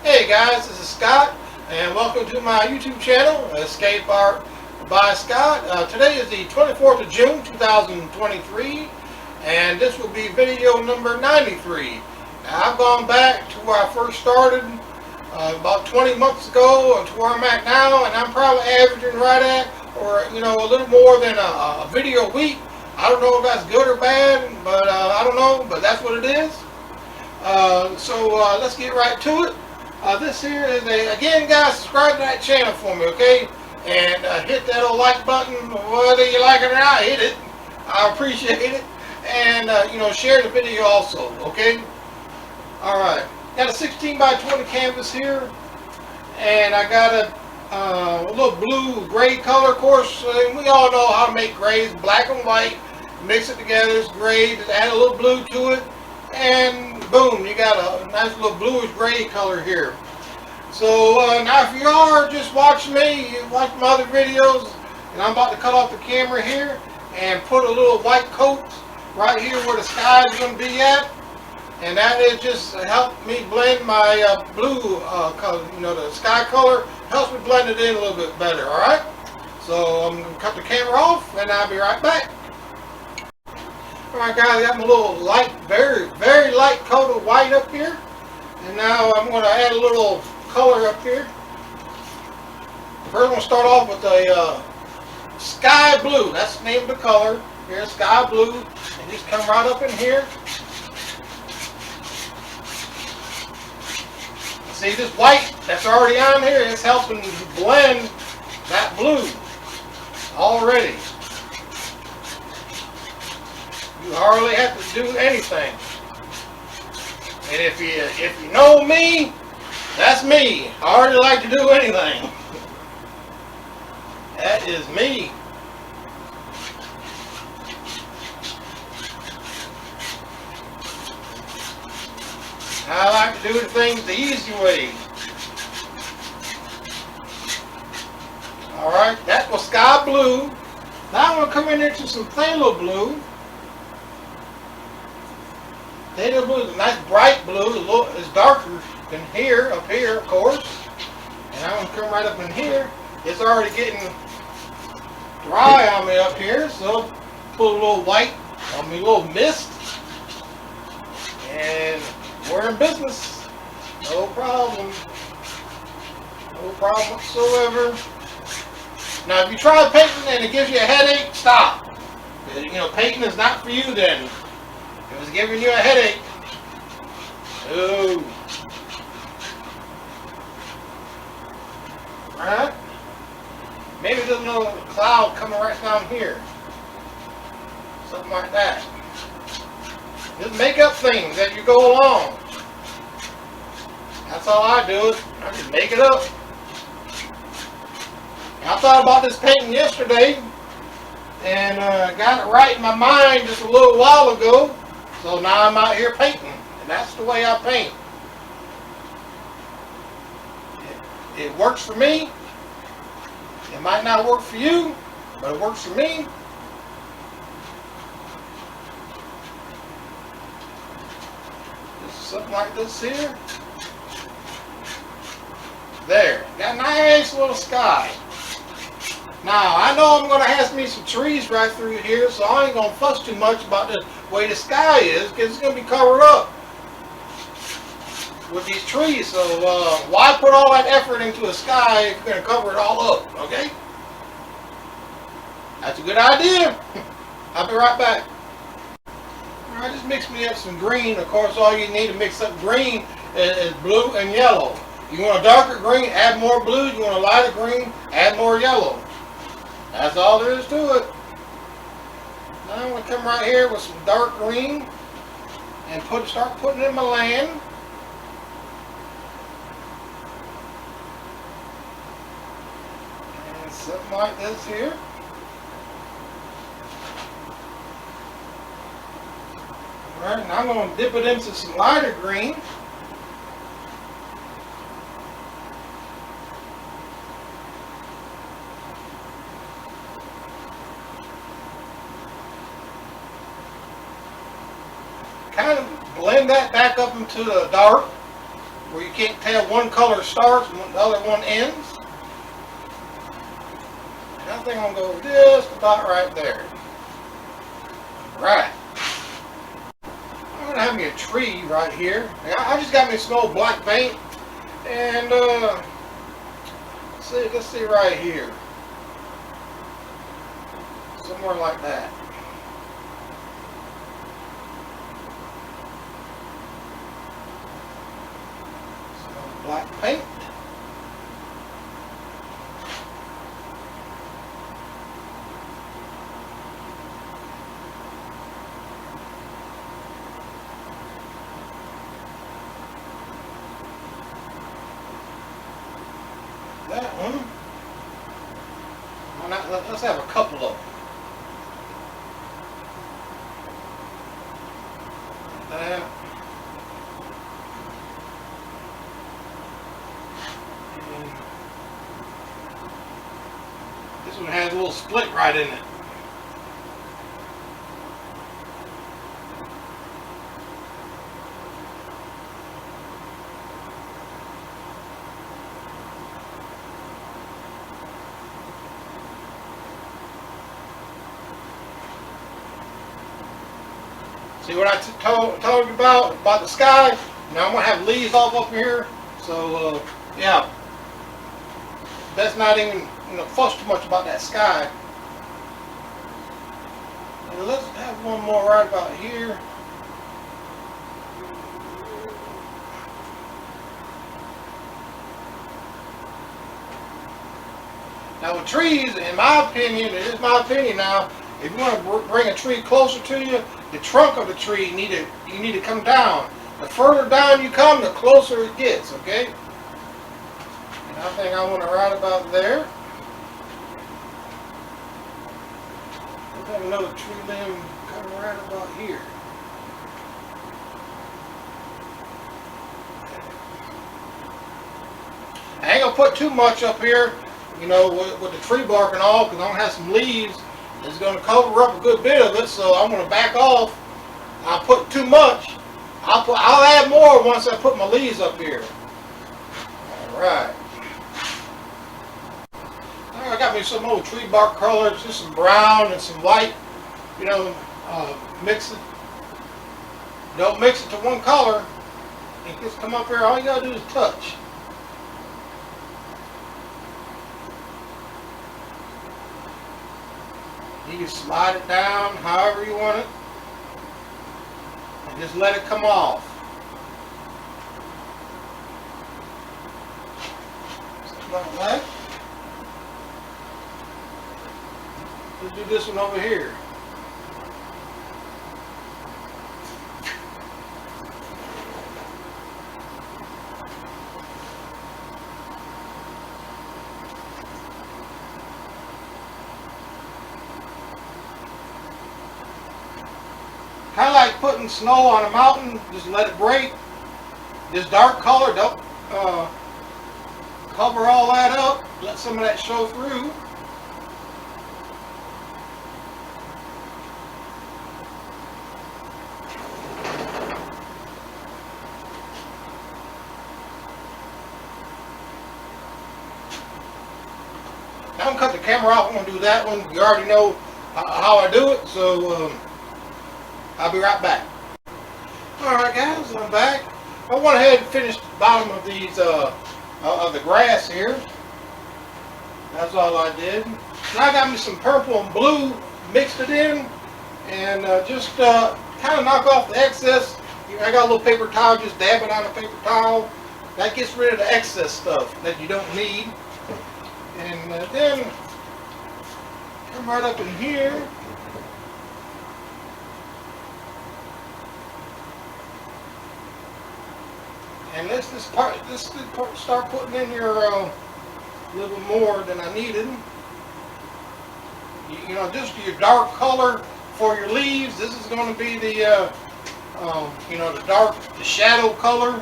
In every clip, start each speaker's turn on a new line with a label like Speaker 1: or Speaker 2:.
Speaker 1: Hey guys, this is Scott, and welcome to my YouTube channel, Escape Art by Scott. Today is the 24th of June, 2023, and this will be video number 93. Now, I've gone back to where I first started about 20 months ago to where I'm at now, and I'm probably averaging right at, or a little more than a video a week. I don't know if that's good or bad, but I don't know, but that's what it is. So let's get right to it. This here is again guys, subscribe to that channel for me, okay? And hit that old like button, whether you like it or not, hit it. I appreciate it. And share the video also, okay? Alright, got a 16 by 20 canvas here, and I got a little blue gray color. Of course, we all know how to make grays, black and white, mix it together, it's gray, just add a little blue to it, and boom, you got a nice little bluish gray color here. So now if you are just watching me, you watch my other videos, and I'm about to cut off the camera here and put a little white coat right here where the sky is going to be at, and that is just help me blend my blue color, the sky color helps me blend it in a little bit better. Alright, so I'm going to cut the camera off and I'll be right back. Alright guys, I got my little light, very light coat of white up here. And now I'm going to add a little color up here. First I'm going to start off with a sky blue. That's the name of the color. Here's sky blue. And just come right up in here. See this white that's already on here, it's helping blend that blue already. You hardly have to do anything. And if you know me, that's me. I hardly like to do anything. That is me. I like to do things the easy way. Alright, that was sky blue. Now I'm going to come in into some phthalo blue. Phthalo blue is a nice bright blue. It's darker than here, up here, of course. And I'm going to come right up in here. It's already getting dry on me up here, so put a little white on me, a little mist. And we're in business. No problem. No problem whatsoever. Now, if you try painting and it gives you a headache, stop. Painting is not for you then. If it's giving you a headache, no. Alright? Maybe there's a little cloud coming right down here. Something like that. Just make up things as you go along. That's all I do. I just make it up. I thought about this painting yesterday and got it right in my mind just a little while ago. So now I'm out here painting, and that's the way I paint. It works for me. It might not work for you, but it works for me. Just something like this here. There, got a nice little sky. Now, I know I'm going to have me some trees right through here, so I ain't going to fuss too much about the way the sky is, because it's going to be covered up with these trees. So, why put all that effort into a sky if you're going to cover it all up, okay? That's a good idea. I'll be right back. Alright, just mix me up some green. Of course, all you need to mix up green is blue and yellow. You want a darker green, add more blue. You want a lighter green, add more yellow. That's all there is to it. Now I'm going to come right here with some dark green and start putting in my land. And something like this here. Alright, now I'm going to dip it into some lighter green. Kind of blend that back up into the dark. where you can't tell one color starts and the other one ends. And I think I'm going to go just about right there. Right. I'm going to have me a tree right here. I just got me some old black paint. And let's see right here. Somewhere like that. Some black paint. That one. Why not? Let's have a couple of them. That. And this one has a little split right in it. See what I told you about the sky? Now I'm going to have leaves all up here. So, yeah. Best not even fuss too much about that sky. And let's have one more right about here. Now with trees, in my opinion, it is my opinion now, if you want to bring a tree closer to you, the trunk of the tree you need to come down. The further down you come, the closer it gets, okay? And I think I want to right about there. Let's have another tree limb coming right about here. I ain't gonna put too much up here, with the tree bark and all, because I'm gonna have some leaves. It's going to cover up a good bit of it, so I'm going to back off. I'll put too much. I'll add more once I put my leaves up here. All right. I got me some old tree bark colors, just some brown and some white. Mix it. Don't mix it to one color. It just come up here. All you gotta do is touch. You can slide it down however you want it. And just let it come off. Something like that. Let's do this one over here. Kind of like putting snow on a mountain, just let it break. This dark color, don't cover all that up. Let some of that show through. Now I'm going to cut the camera off. I'm going to do that one. You already know how I do it, so I'll be right back. Alright guys, I'm back. I went ahead and finished the bottom of these, of the grass here. That's all I did. Now I got me some purple and blue, mixed it in, and just kind of knock off the excess. I got a little paper towel, just dab it on a paper towel. That gets rid of the excess stuff that you don't need. And then come right up in here. And let's just start putting in here a little more than I needed. Just your dark color for your leaves. This is going to be the, the shadow color.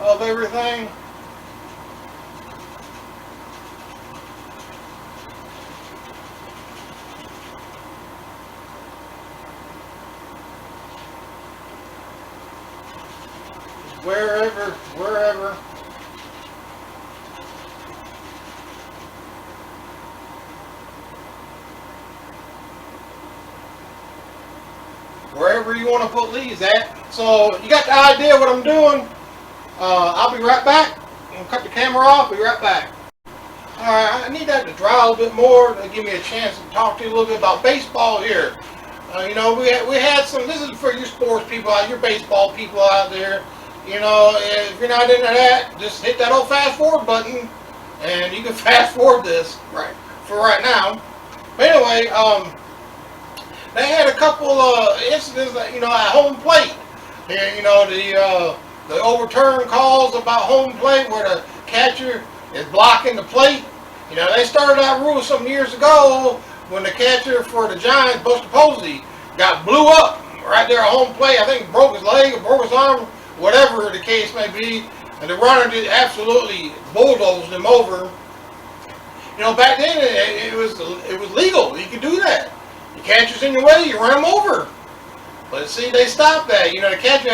Speaker 1: Of everything. wherever. Wherever you want to put leaves at. So you got the idea what I'm doing. I'll be right back. I'm gonna cut the camera off. Be right back. All right, I need that to dry a little bit more to give me a chance to talk to you a little bit about baseball here. You know, we had some. This is for you sports people out, your baseball people out there. You know, if you're not into that, just hit that old fast forward button, and you can fast forward this for right now. But anyway, they had a couple incidents, you know, at home plate. You know, the overturned calls about home plate where the catcher is blocking the plate. You know, they started that rule some years ago when the catcher for the Giants, Buster Posey, got blew up right there at home plate. I think broke his leg or broke his arm, whatever the case may be. And the runner just absolutely bulldozed him over. You know, back then it was legal. You could do that. The catcher's in your way, you run him over. But see, they stopped that. You know, the catcher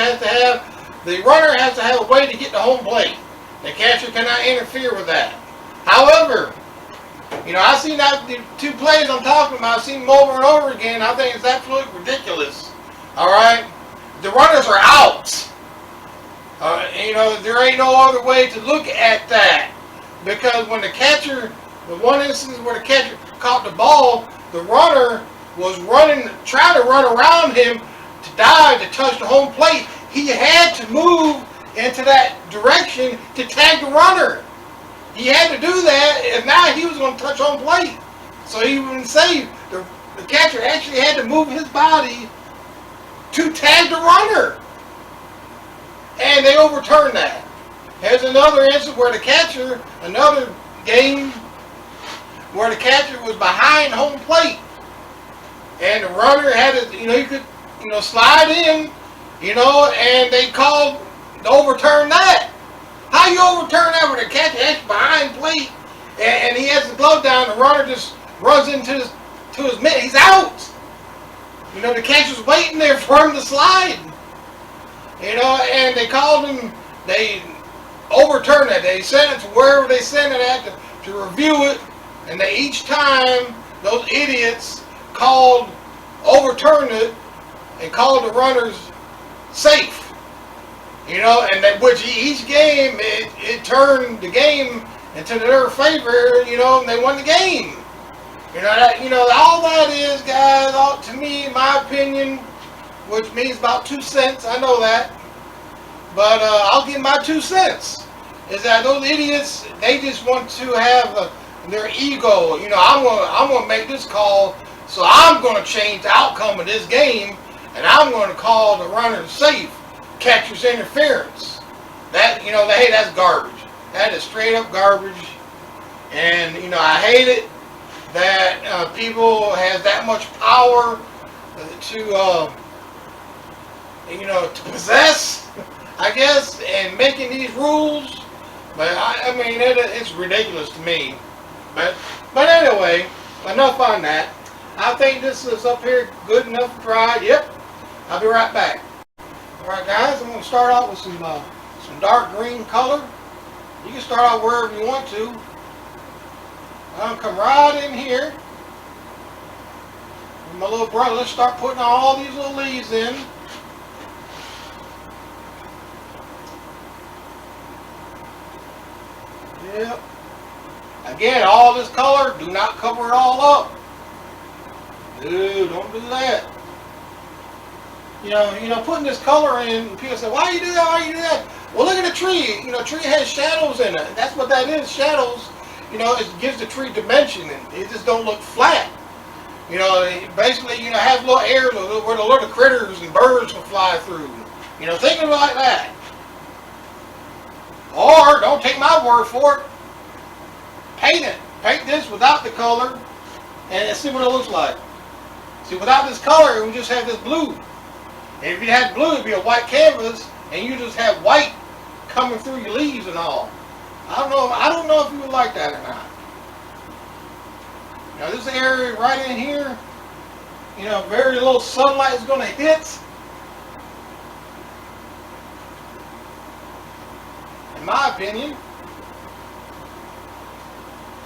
Speaker 1: the runner has to have a way to get to home plate. The catcher cannot interfere with that. However, you know, I've seen that the two plays I'm talking about, I've seen them over and over again. I think it's absolutely ridiculous. All right? The runners are out. You know, there ain't no other way to look at that. Because when the one instance where the catcher caught the ball, the runner was trying to run around him to dive to touch the home plate. He had to move into that direction to tag the runner. He had to do that, and now he was going to touch home plate. So he wouldn't save. The catcher actually had to move his body to tag the runner. And they overturned that. There's another instance where another game where the catcher was behind home plate. And the runner had to, you know, he could, you know, slide in, you know, and they overturned that. How you overturn that when the catcher is behind plate and he has the glove down, the runner just runs into his mitt, he's out. You know, the catcher's waiting there for him to slide. You know, and they overturned that. They sent it to wherever they sent it at to review it, and each time those idiots overturned it and called the runners safe. You know, and which each game it turned the game into their favor. You know, and they won the game. You know, all that is, guys. To me, in my opinion, which means about 2 cents. I know that, but I'll give my 2 cents. Is that those idiots? They just want to have their ego. You know, I'm gonna make this call, so I'm gonna change the outcome of this game, and I'm gonna call the runner safe. Catcher's interference. That, you know, hey, that's garbage. That is straight up garbage. And, you know, I hate it that people have that much power to, you know, to possess, I guess, and making these rules. But I mean, it's ridiculous to me. But anyway, enough on that. I think this is up here good enough to try. Yep. I'll be right back. Alright guys, I'm going to start out with some dark green color. You can start out wherever you want to. I'm going to come right in here with my little brush. Let's start putting all these little leaves in. Yep. Again, all this color, do not cover it all up. No, don't do that. You know, putting this color in, people say, why you do that, why you do that? Well, look at the tree. You know, tree has shadows in it. That's what that is, shadows. You know, it gives the tree dimension, and it just don't look flat. You know, basically, you know, has little air where the little critters and birds can fly through. You know, think of it like that. Or, don't take my word for it, paint it. Paint this without the color, and see what it looks like. See, without this color, it would just have this blue. And if you had blue, it'd be a white canvas, and you just have white coming through your leaves and all. I don't know if you would like that or not. Now this area right in here, you know, very little sunlight is going to hit. in my opinion.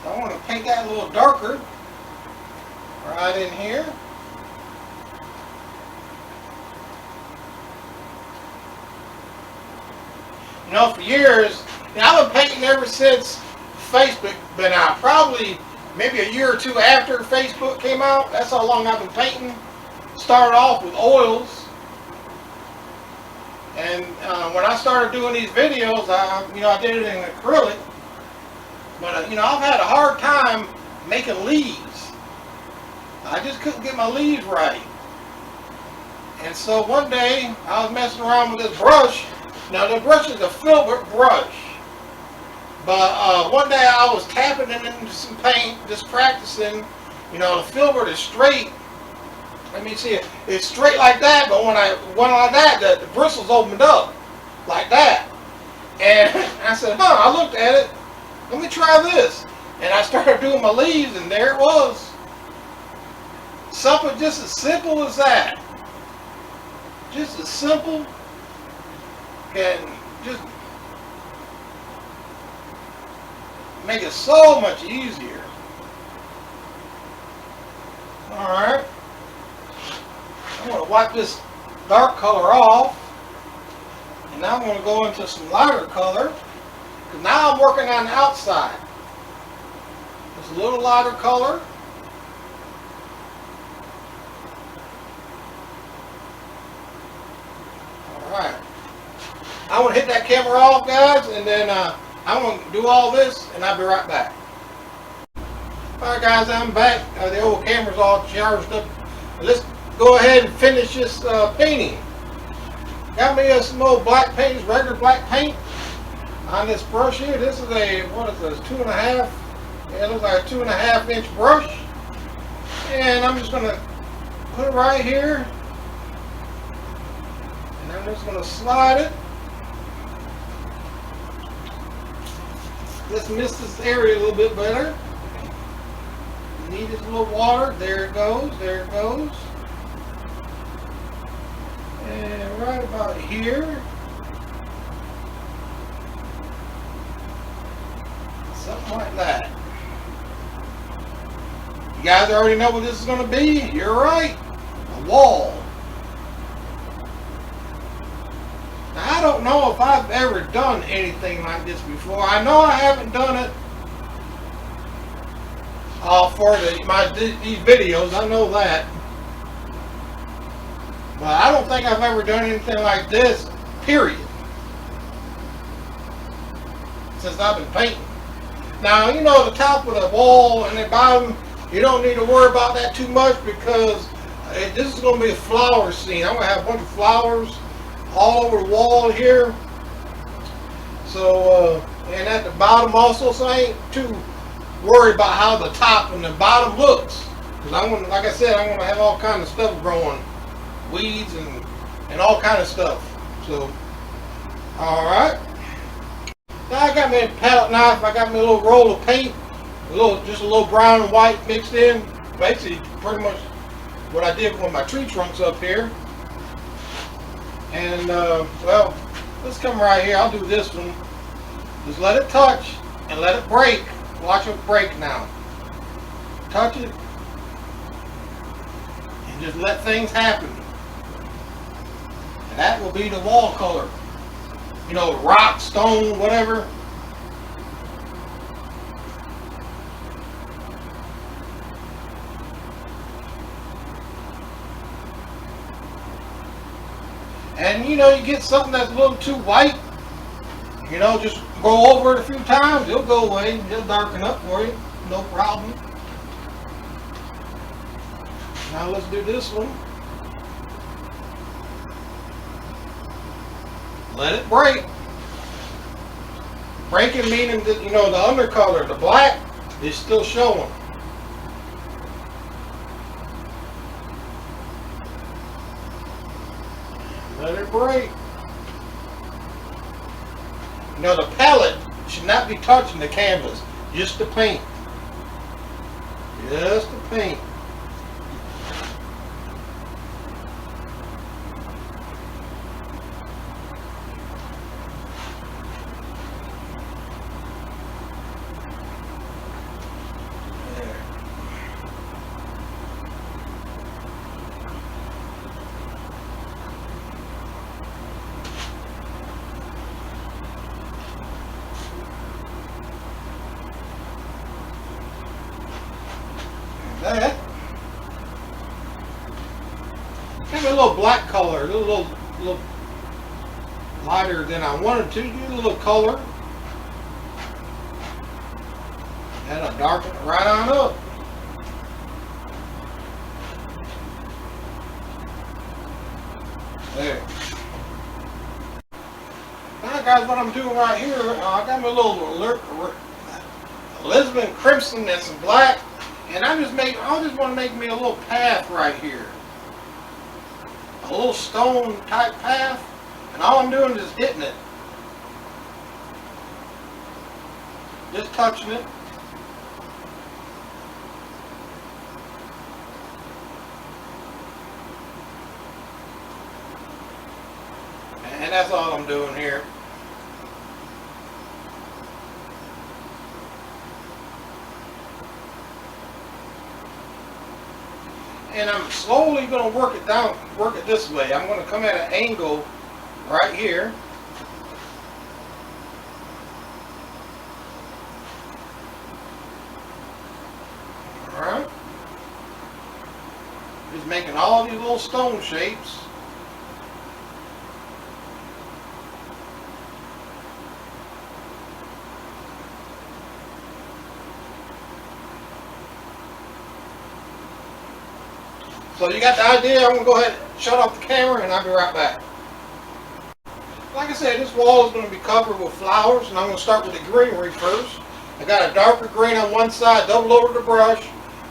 Speaker 1: So I want to paint that a little darker right in here. You know, for years, I've been painting ever since Facebook been out. Probably maybe a year or two after Facebook came out. That's how long I've been painting. Started off with oils. And when I started doing these videos, I did it in acrylic. But I've had a hard time making leaves. I just couldn't get my leaves right. And so one day I was messing around with this brush. Now the brush is a filbert brush. But one day I was tapping it into some paint, just practicing. The filbert is straight. Let me see it. It's straight like that, but when I went like that, the bristles opened up like that. And I said, I looked at it. Let me try this. And I started doing my leaves, and there it was. Something just as simple as that. Just as simple. Can just make it so much easier. Alright. I'm going to wipe this dark color off. And now I'm going to go into some lighter color. Because now I'm working on the outside. Just a little lighter color. Alright. I want to hit that camera off, guys, and then I'm going to do all this, and I'll be right back. Alright, guys, I'm back. The old camera's all charged up. Let's go ahead and finish this painting. Got me some old black paint, regular black paint on this brush here. This is a, what is this, 2.5? Yeah, it looks like a 2.5 inch brush. And I'm just going to put it right here. And I'm just going to slide it. Let's mist this area a little bit better. Need this little water. There it goes. There it goes. And right about here. Something like that. You guys already know what this is going to be. You're right. A wall. Now, I don't know if I've ever done anything like this before. I know I haven't done it for these videos. I know that. But I don't think I've ever done anything like this, period. Since I've been painting. Now, the top of the wall and the bottom, you don't need to worry about that too much because this is going to be a flower scene. I'm going to have a bunch of flowers all over the wall here. So, and at the bottom also, so I ain't too worried about how the top and the bottom looks. Because like I said, I'm going to have all kind of stuff growing. Weeds and all kind of stuff. So, alright. Now I got me a palette knife. I got me a little roll of paint. Just a little brown and white mixed in. Basically, pretty much what I did with my tree trunks up here. And, well, let's come right here. I'll do this one. Just let it touch and let it break. Watch it break now. Touch it. And just let things happen. And that will be the wall color. Rock, stone, whatever. And you get something that's a little too white, just go over it a few times, it'll go away, it'll darken up for you, no problem. Now let's do this one. Let it break. Breaking meaning that, the undercolor, the black, is still showing. Let it break. The palette should not be touching the canvas. Just the paint. Just the paint. little black color, a little lighter than I wanted to. Get a little color. That'll darken it right on up. There. Now guys, what I'm doing right here, I got my little Lisbon crimson and some black, and I just want to make me a little path right here. A little stone type path, and all I'm doing is hitting it. Just touching it. And that's all I'm doing here. And I'm slowly going to work it this way. I'm going to come at an angle right here. Alright. Just making all these little stone shapes. So you got the idea. I'm going to go ahead and shut off the camera and I'll be right back. Like I said, this wall is going to be covered with flowers, and I'm going to start with the greenery first. I got a darker green on one side, double over the brush.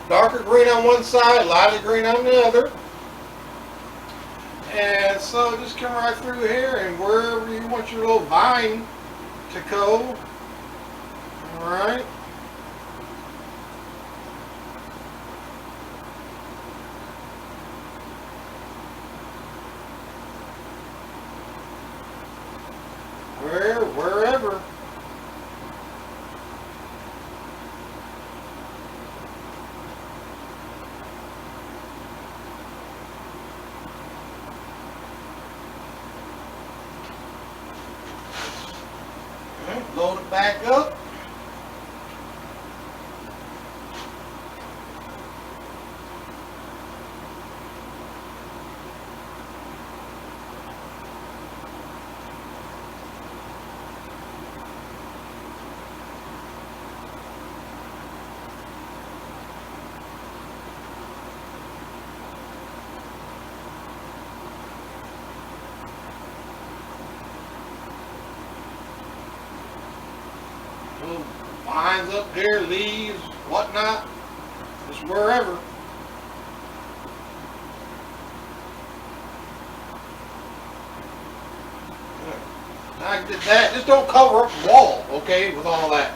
Speaker 1: Darker green on one side, lighter green on the other. And so just come right through here, and wherever you want your little vine to go. Alright. Wherever. Okay, load it back up. Little vines up there, leaves, whatnot, just wherever. Now I did that. Just don't cover up the wall, okay, with all that.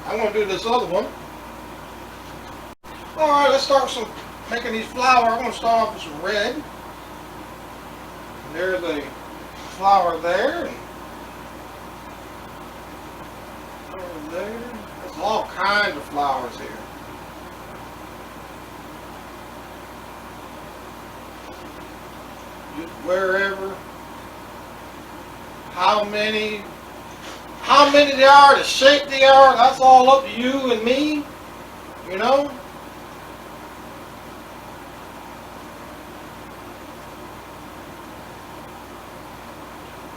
Speaker 1: I'm going to do this other one. Alright, let's start making these flowers. I'm going to start off with some red. And there's a flower there. And there. There's all kinds of flowers here. Just wherever. How many they are, the shape they are, that's all up to you and me, you know.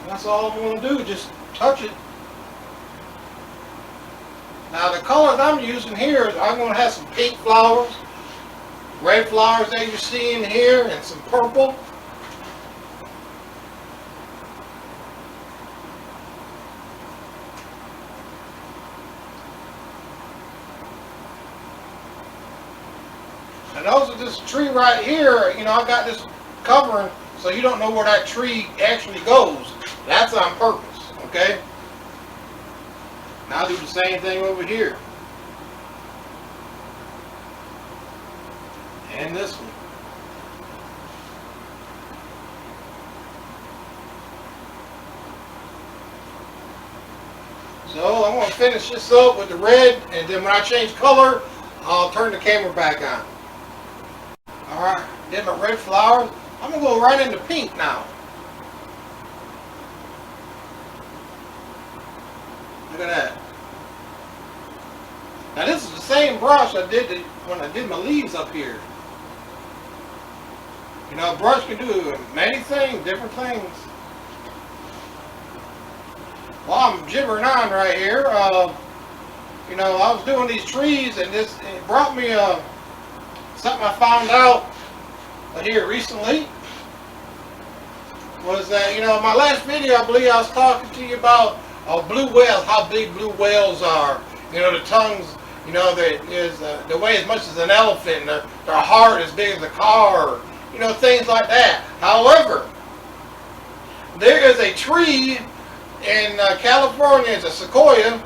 Speaker 1: That's all I'm going to do, just touch it. Now the colors I'm using here is I'm going to have some pink flowers, red flowers that you're seeing here, and some purple. And those are this tree right here, you know, I got this covering so you don't know where that tree actually goes. That's on purpose, okay? Now I'll do the same thing over here. And this one. So I'm going to finish this up with the red, and then when I change color, I'll turn the camera back on. Alright, did my red flowers. I'm going to go right into pink now. Look at that. Now this is the same brush I did when I did my leaves up here. You know, a brush can do many things, different things. Well, I'm gibbering on right here. You know, I was doing these trees, and it brought me something I found out here recently. Was that, you know, in my last video, I believe I was talking to you about blue whales, how big blue whales are. You know, the tongues, you know, they weigh as much as an elephant. Their heart as big as a car. You know, things like that. However, there is a tree in California. It's a sequoia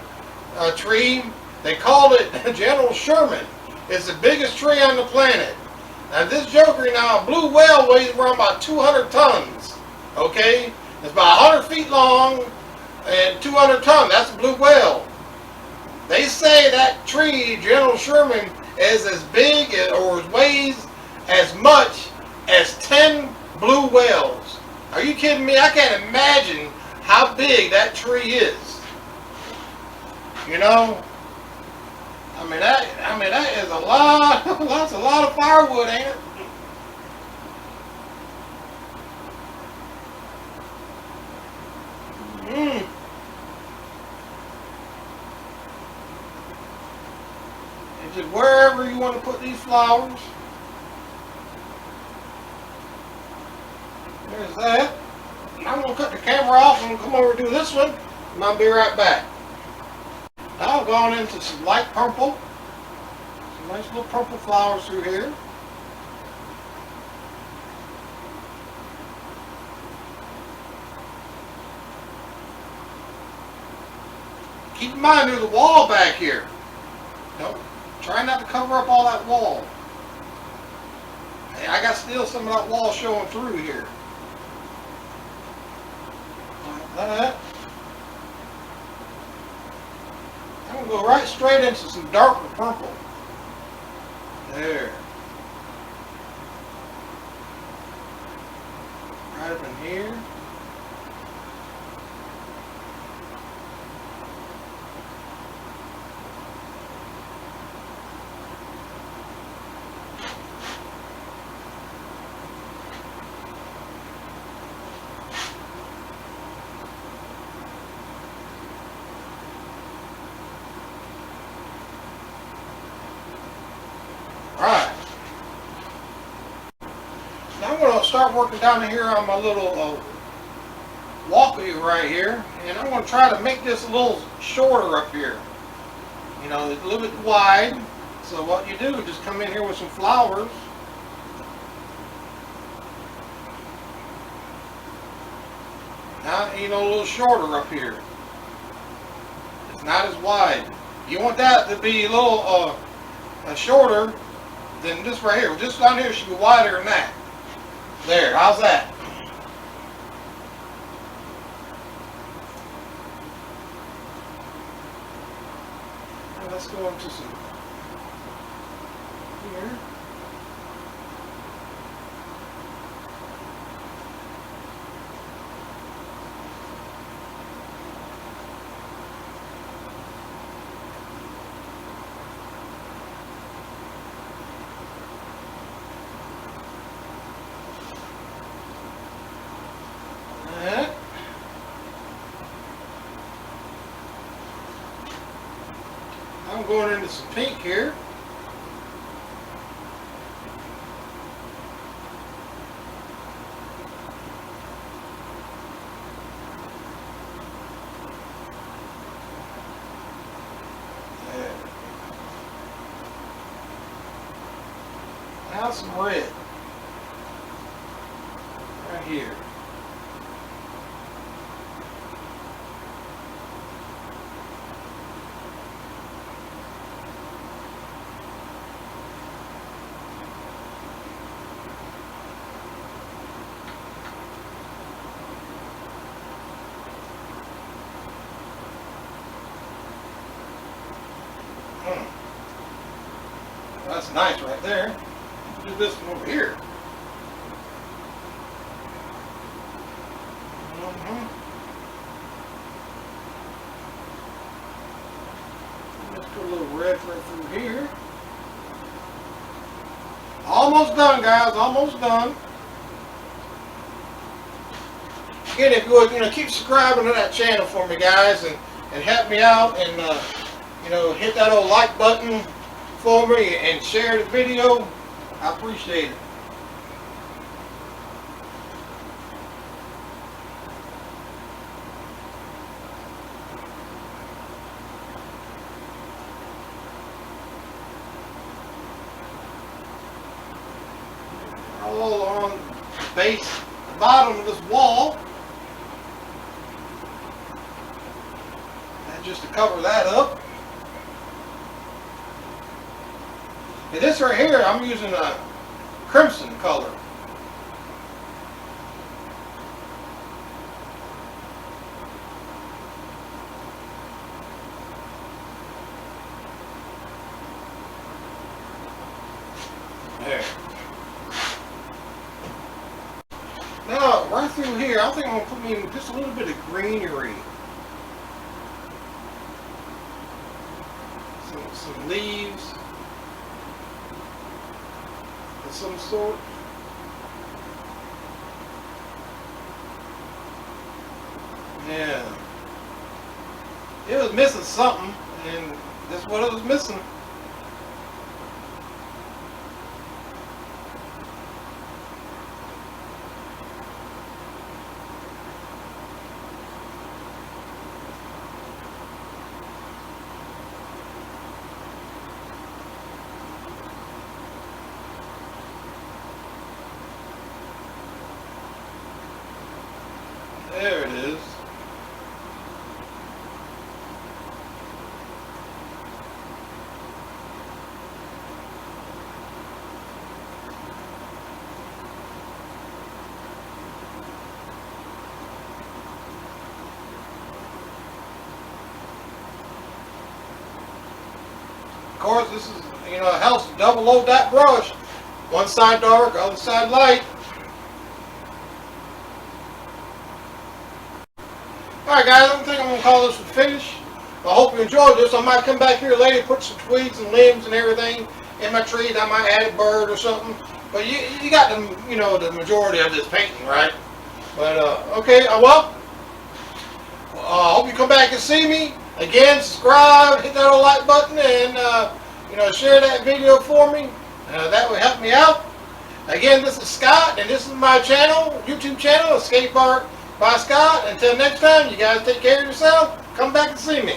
Speaker 1: tree. They call it General Sherman. It's the biggest tree on the planet. Now this joker, now a blue whale weighs around about 200 tons. Okay? It's about 100 feet long and 200 tons. That's a blue whale. They say that tree, General Sherman, is as big or weighs as much as 10 blue whales. Are you kidding me? I can't imagine how big that tree is. You know? I mean that is a lot. That's a lot of firewood, ain't it? And just wherever you want to put these flowers. There's that. I'm going to cut the camera off and come over and do this one. And I'll be right back. Now I've gone into some light purple. Some nice little purple flowers through here. Keep in mind there's a wall back here. Don't try not to cover up all that wall. Hey, I got still some of that wall showing through here. Like that. I'm going to go right straight into some darker purple. There. Right up in here. Alright. Now I'm going to start working down here on my little walkway right here. And I'm going to try to make this a little shorter up here. You know, it's a little bit wide. So what you do is just come in here with some flowers. Now, you know, a little shorter up here. It's not as wide. You want that to be a little shorter than this right here. Just down here should be wider than that. There, how's that? Now let's go into some here. I'm going into some pink here. There. Now some red. Right here. That's nice right there. Do this one over here. Let's put a little red right through here. Almost done, guys. Almost done. again, if you would, keep subscribing to that channel for me, guys, and help me out, and hit that old like button for me and share the video. I appreciate it. All along the base, the bottom of this wall, and just to cover that up. And this right here, I'm using a crimson color. There. Now, right through here, I think I'm going to put in just a little bit of greenery. Some leaves of some sort. Yeah. It was missing something, and that's what it was missing. There it is. Of course, this is, it helps to double load that brush. One side dark, other side light. Alright guys, I think I'm going to call this a finish. I hope you enjoyed this. I might come back here later, put some twigs and limbs and everything in my trees. I might add a bird or something. But you got the, the majority of this painting, right? But, okay, well, I hope you come back and see me. Again, subscribe, hit that old like button, and, share that video for me. That would help me out. Again, this is Scott, and this is my channel, YouTube channel, Escape Art by Scott. Until next time, you guys take care of yourself. Come back and see me.